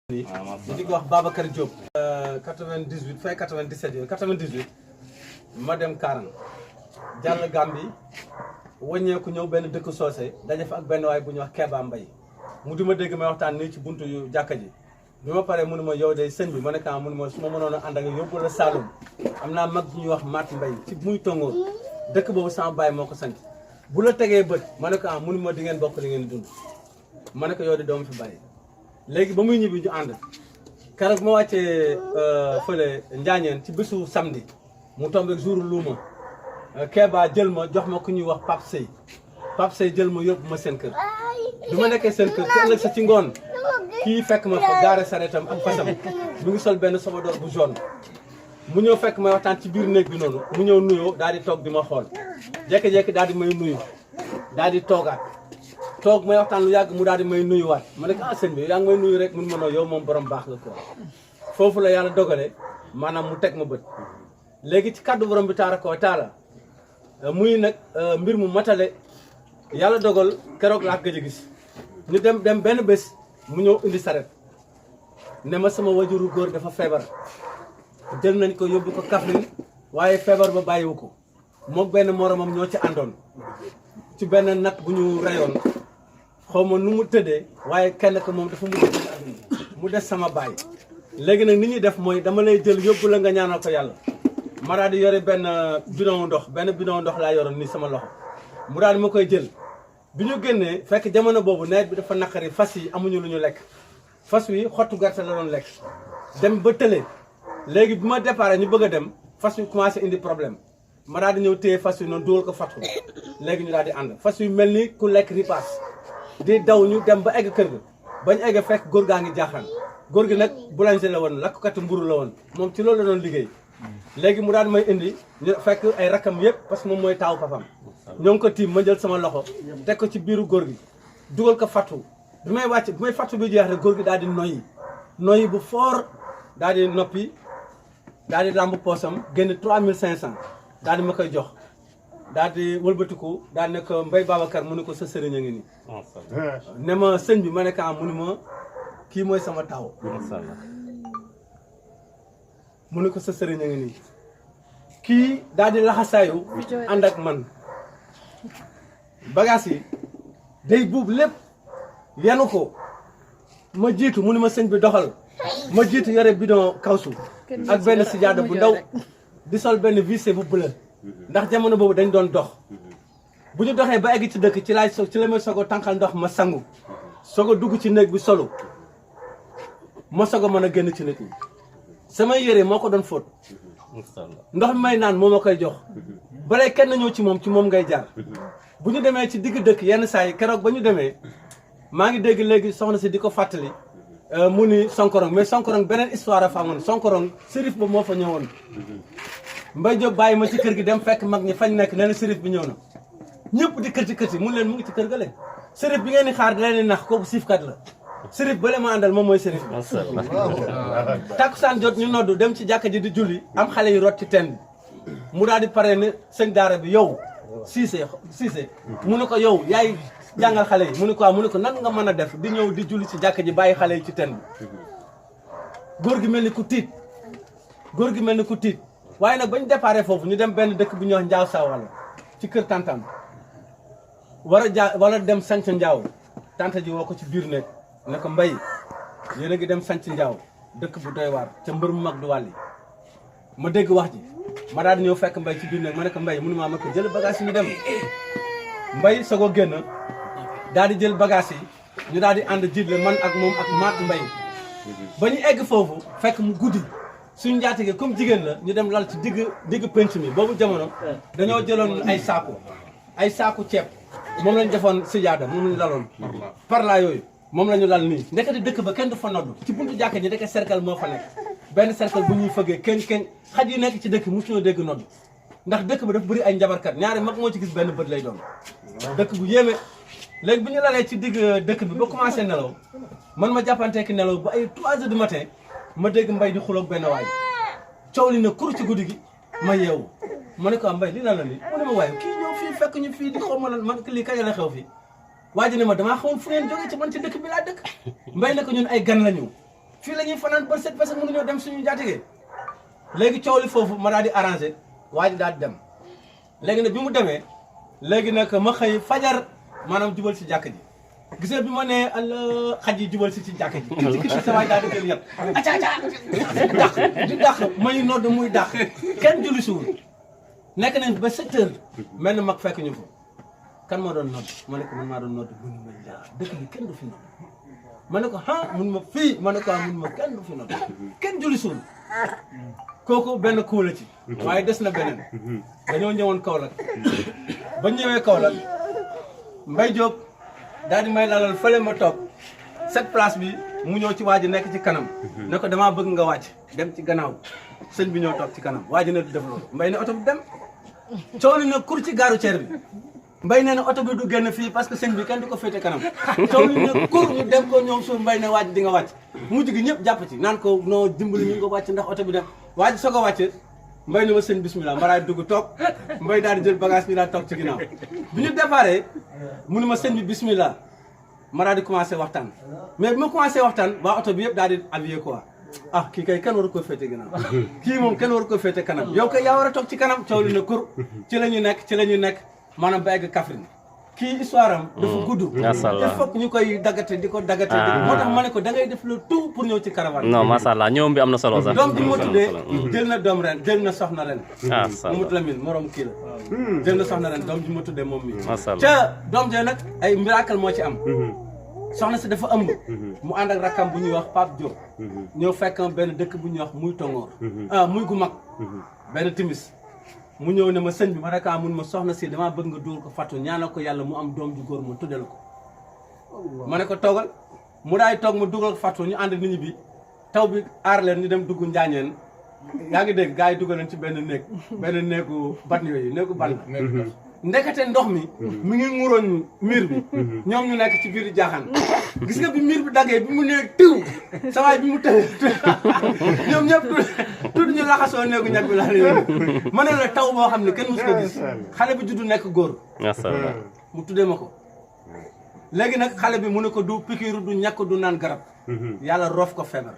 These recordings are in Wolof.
di ko wax Babacar Diop 98 fin 97 yooyu 98 ma dem Karang jàll Gambie wàññeeku ñëw benn dëkk soose daje fa ak benn waay bu ñuy wax Keba Mbaye mu di ma dégg may waxtaan nii ci buntu yu jàkka ji bi ma paree mënu ma yow de sëñ bi ma ne kaa mënu ma su ma mënoon a ànd ak yóbbu la Saloum am naa mag bu ñuy wax Mat Mbaye ci muy tongoor dëkk boobu sama baay moo ko sant bu la tegee bët ma ne ko mënu ma di ngeen bokk di ngeen dund ma ne ko yow de doom fi bàyyi léegi ba muy ñibbi ñu ànd keroog ma wàccee fële Njaañeen ci bésu samedi mu tombé jour luuma Keba jël ma jox ma ku ñuy wax Pape Sey jël ma yóbbu ma seen kër bi ma nekkee seen kër ci ëllëg sa ci ngoon kii fekk ma fa gaare sareetam ak fasam mu ngi sol benn sobadoor bu jaune mu ñëw fekk may waxtaan ci biir néeg bi noonu mu ñëw nuyoo daal di toog di ma xool jékki-jékki daal di may nuyu daal di toogaat toog may waxtaan lu yàgg mu daal di may nuyuwaat ma ne ko sëñ bi yaa ngi may nuyu rek mun ma noo yow moom borom baax nga ko foofu la yàlla dogale maanaam mu teg ma bët léegi ci kàddu borom bi taara taala muy nag mbir mu matale yàlla dogal keroog laa gëj a gis ñu dem benn bés mu ñëw indi saret ne ma sama wajuru góor dafa feebar jël nañ ko yóbbu ko Kaffrine waaye feebar ba bàyyiwu ko moom benn moromam ñoo ci àndoon ci benn nag bu ñu reyoon xaw ma nu mu tëddee waaye kenn ko moom dafa mu des sama baay léegi nag ni ñuy def mooy dama lay jël yóbbu la nga ñaanal ko yàlla ma daal di yore benn bidon ndox laa yoroon nii sama loxo mu daal di ma koy jël bi ñu génnee fekk jamono boobu nawet bi dafa naqari fas yi amuñu lu ñu lekk fas wi xottu gerte la doon lekk dem ba tële léegi bi ma départ ñu bëgg a dem fas wi commencé indi problème ma daal di ñëw téye fas wi noonu dugal ko fatu léegi ñu daal di ànd fas wi mel ni ku lekk ripaas di daw ñu dem ba egg kër ga bañ egg fekk góor gaa ngi jaaxaan góor gi nag boulanger la woon lakkatu mburu la woon moom ci loolu la doon liggéey léegi mu daal di may indi ñu fekk ay rakam yëpp parce que moom mooy taawu papam ñoo ngi ko tiim ma jël sama loxo teg ko ci biiru góor gi dugal ko fatu bi may wàcc bi may fatu bi jeex rek góor gi daal di noyyi bu fort daal di noppi daal di lamb poosam génn 3500 daal di ma koy jox daal di wëlbatiku daal ne ko Mbaye Babacar mu ne ko sa sëriñ a ngi nii ne ma sëñ bi ma ne ka mu ne ma kii mooy sama taw mu ne ko sa sëriñ a ngi nii kii daal di laxasaayu ànd ak man bagages yi day buub lépp yanu ko ma jiitu mu ne ma sëñ bi doxal ma jiitu yore bidon kawsu ak benn sijaada bu ndaw di sol benn vissé bu bleu ndax jamono boobu dañ doon dox bu ñu doxee ba egg ci dëkk ci la may soog a tànqal ndox ma sangu soog a dugg ci néeg bi solu ma soog a mën a génn ci nit ñi samay yére moo ko doon fóot ndox mi may naan moo ma koy jox balay kenn ñëw ci moom ngay jaar bu ñu demee ci digg dëkk yenn saa yi keroog ba ñu demee maa ngi dégg léegi soxna si di ko fàttali mu ni Sonkorong mais Sonkorong beneen histoire a fa amoon Sonkorong sérif ba moo fa ñëwoon Mbaye Diop bàyyi ma ci kër gi dem fekk mag ñi fañ nekk nee na sérif bi ñëw na ñëpp di kërti mun leen mu ngi ci kër ga leen sérif bi ngeen di xaar di leen di nax kooku siifkat la sérif ba le ma àndal moom mooy sérif bi takkusaan jot ñu noddu dem ci jàkka ji di julli am xale yi rot ci teen bi mu daal di pare ne sëñ daara bi yow Cissé mu ne ko yow yaay jàngal xale yi mu ne ko nan nga mën a def di ñëw di julli ci jàkka ji bàyyi xale yi ci teen bi góor gi mel ni ku tiit waaye nag bañ déparé foofu ñu dem benn dëkk bu ñuy wax Njaaw Sawala ci kër tantam war a dem sanc Njaaw tanta ji woo ko ci biir nekk ne ko Mbaye yéen a ngi dem sanc Njaaw dëkk bu doy waar ca mbër mu mag du wàlli ma dégg wax ji ma daal di ñëw fekk Mbaye ci biir nekk ma ne ko Mbaye mënu maa ma ko jël bagage yi ñu dem Mbaye soog a génn daal di jël bagage yi ñu daal di ànd jiitle man ak moom ak Maat Mbaye ba ñu egg foofu fekk mu guddi suñu njaatige comme jigéen la ñu dem lal ci digg penc mi boobu jamono dañoo jëloon ay saaku ceeb moom lañ defoon sijaada moom lañu laloon parla yooyu moom la ñu lal nii ndekete dëkk ba kenn du fa noddu ci buntu jàkka ji ndeke cercle moo fa nekk benn cercle bu ñuy fëggee kenn xaj yi nekk ci dëkk musuñoo dégg noddu ndax dëkk ba dafa bëri ay njabarkat ñaari mag moo ci gis benn bët lay doon dëkk bu yéeme léegi bu ñu lalee ci digg dëkk bi ba commencé nelaw man ma jàppanteeki nelaw ba ay 3 heures du matin ma dégg Mbaye di xuloog benn waay coow li na kur ci guddi gi ma yeewu ma ne ko Mbaye li lan la nii mu ne ma waaye kii ñëw fii fekk ñu fii di xaw ma lan man lii kañ la xew fii waa ji ne ma damaa xamoon fu ngeen jógee ci man ci dëkk bi laa dëkk Mbaye ne ko ñun ay gan la ñu fii la ñuy fanaan ba set parce que mënuñoo dem suñu jaatige léegi coow li foofu ma daal di arrangé waa ji daal di dem léegi nag bi mu demee léegi nag ma xëy fajar maanaam jubal si jàkk ji gis nga bi ma nee xaj yi jubal si jàkk ji ki sa waay daal di jël yëpp acca acca di dàq may nodd muy dàq kenn julli siwul nekk nañ ba 7 heures mel na mag fekk ñu fa kan moo doon nodd ma ne ko man maa doon nodd bu ñu mel dëkk bi kenn du fi nodd ma ne ko mun ma fii ma ne ko mun ma kenn du fi nodd kenn julli siwul kooku benn kuu la ci waaye des na beneen dañoo ñëwoon Kaolack ba ñëwee Kaolack Mbaye Diop daal di may lalal fële ma toog cette place bi mu ñëw ci waa ji nekk ci kanam ne ko damaa bëgg nga wàcc dem ci gannaaw sëñ bi ñëw toog ci kanam waa ji ne du def loolu Mbaye ne oto bi dem coow li na kur ci gaaru ceer bi Mbaye nee na oto bi du génn fii parce que sëñ bi kenn du ko féete kanam coow li na kur ñu dem ko ñoom suuf Mbaye ne wàcc di nga wàcc mujj gi ñëpp jàpp ci naan ko noo dimbali ñu nga wàcc ndax oto bi dem waa ji soog a wàcce Mbaye ne ma sëñ bismillah ma daal dugg toog Mbaye daal di jël bagage bi daal toog ci ginnaaw bi ñu déparé mu ne ma sëñ bi bismillah ma daal di commencé waxtaan mais bi ma commencé waxtaan waa oto bi yëpp daal di habillé quoi ah kii kay kenn waru ko féete ginnaaw kii moom kenn waru ko féete kanam yow kay yaa war a toog ci kanam coow li na kur ci la ñu nekk maanaam ba egg Kaffrine kii histoire am dafa gudd il faut que ñu koy daggate di ko daggate moo tax ma ne ko da ngay def le tout pour ñëw ci caravane non macha allah ñoom bi am na solo sax doom bi ma tuddee jël na doom ren jël na soxna ren Mamadou Lamine morom kii la jël na soxna ren doom bi ma tuddee moom mi ca doom jee nag ay miracle moo ci am soxna si dafa ëmb mu ànd ak rakkam bu ñuy wax Pape Diop ñëw fekk benn dëkk bu ñuy wax muy tongoor muy gu mag benn timis mu ñëw ne ma sëñ bi ma ne mun ma soxna si damaa bëgg nga dugal ko fàttu ñaanal ko yàlla mu am doom ju góor ma tuddee la ko ma ne ko toogal mu daay toog ma dugal ko fàttu ñu ànd nit ñi bi taw bi aar leen ñu dem dugg njaañeen yaa ngi dégg gars yi dugal leen ci benn néegu ban yooyu néegu ban la ndekete ndox mi ngi muroon miir bi ñoom ñu nekk ci biir jaaxaan gis nga bi miir bi daggee bi mu nee tiw sa waay bi mu tëwee ñoom ñëpp tuuti ñu laxasoo néegu ñag bi laa yooyu ma ne la taw boo xam ne kenn musu ko gis xale bi juddu nekk góor mu tuddee ma ko léegi nag xale bi mu ne ko du pikiiru du ñàkk du naan garab yàlla roof ko feebar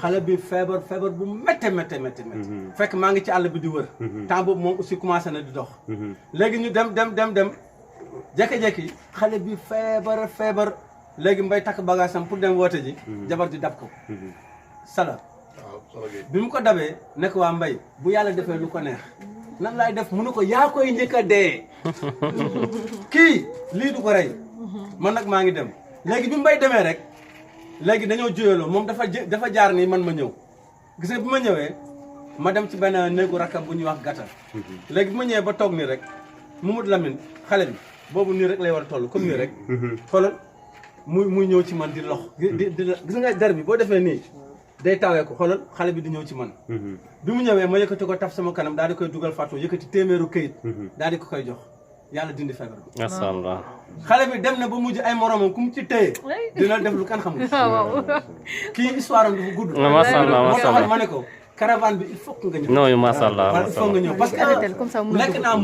xale bi feebar bu métte fekk maa ngi ci àll bi di wër temps boobu moom aussi commencé na di dox léegi ñu dem jekki-jekki xale bi feebar léegi Mbay takk bagage am pour dem woote ji jabar ji dab ko sala bi mu ko dabee nekk waa Mbay bu yàlla defee lu ko neex nan laay def mu ne ko yaa koy njëkk a dee kii lii du ko rey man nag maa ngi dem léegi bi Mbay demee rek léegi dañoo juyaloo moom dafa jaar nii man ma ñëw gis nga bi ma ñëwee ma dem ci benn néegu rakkam bu ñuy wax gàttal léegi bi ma ñëwee ba toog nii rek Mamadou Lamine xale bi boobu nii rek lay war a toll comme nii rek xoolal muy ñëw ci man di lox gis nga der bi boo defee nii day tawee ko xoolal xale bi di ñëw ci man bi mu ñëwee ma yëkkati ko taf sama kanam daal di koy dugal fàttu yëkkati téeméeru këyit daal di ko koy jox yàlla dindi feebar bi macha allah xale bi dem na ba mujj ay moromam ku mu ci téye dina def lu kan xamul kii histoire am dafa gudd macha allah macha allah ma ne ko caravane bi il faut que nga ñëw non macha allah il faut nga ñëw parce que nekk naa